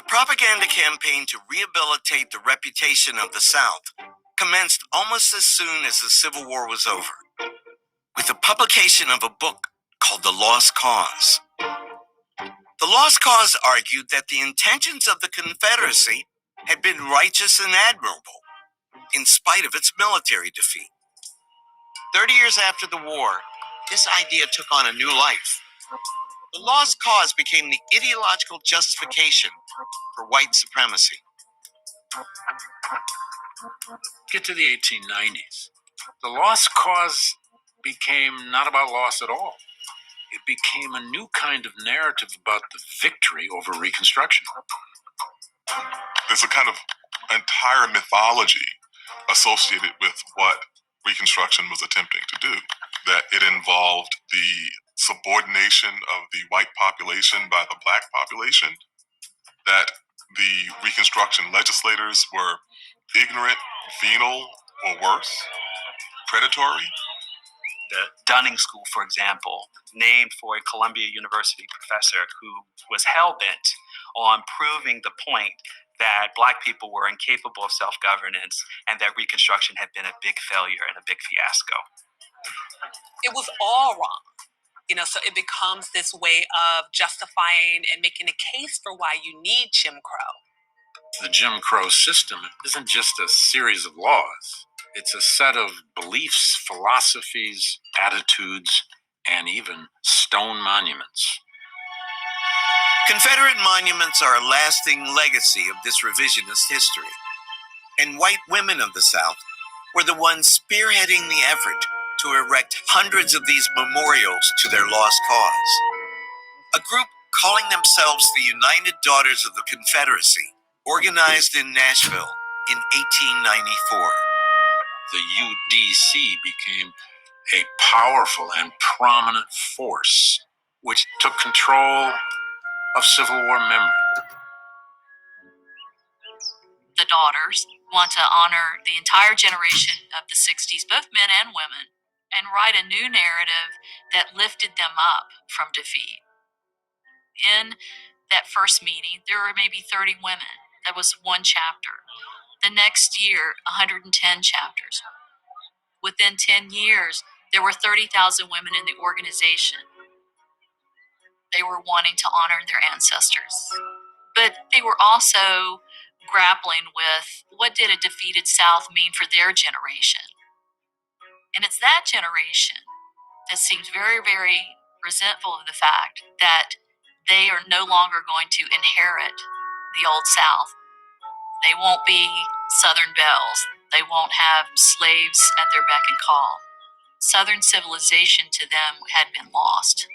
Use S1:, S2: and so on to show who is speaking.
S1: propaganda campaign to rehabilitate the reputation of the South commenced almost as soon as the Civil War was over, with the publication of a book called The Lost Cause. The Lost Cause argued that the intentions of the Confederacy had been righteous and admirable, in spite of its military defeat. 30 years after the war, this idea took on a new life. The Lost Cause became the ideological justification for white supremacy.
S2: Get to the 1890s. The Lost Cause became not about loss at all. It became a new kind of narrative about the victory over Reconstruction.
S3: There's a kind of entire mythology associated with what Reconstruction was attempting to do, that it involved the subordination of the white population by the black population, that the Reconstruction legislators were ignorant, venal, or worse, predatory.
S4: The Dunning School, for example, named for a Columbia University professor who was hell-bent on proving the point that Black people were incapable of self-governance and that Reconstruction had been a big failure and a big fiasco.
S5: It was all wrong. So it becomes this way of justifying and making a case for why you need Jim Crow.
S2: The Jim Crow system isn't just a series of laws. It's a set of beliefs, philosophies, attitudes, and even stone monuments.
S1: Confederate monuments are a lasting legacy of this revisionist history, and white women of the South were the ones spearheading the effort to erect hundreds of these memorials to their lost cause. A group calling themselves the United Daughters of the Confederacy organized in Nashville in 1894.
S2: The UDC became a powerful and prominent force which took control of Civil War memory.
S6: The Daughters want to honor the entire generation of the 60s, both men and women, and write a new narrative that lifted them up from defeat. In that first meeting, there were maybe 30 women. That was one chapter. The next year, 110 chapters. Within 10 years, there were 30,000 women in the organization. They were wanting to honor their ancestors. But they were also grappling with, what did a defeated South mean for their generation? And it's that generation that seems very, very resentful of the fact that they are no longer going to inherit the old South. They won't be Southern belles. They won't have slaves at their beck and call. Southern civilization to them had been lost.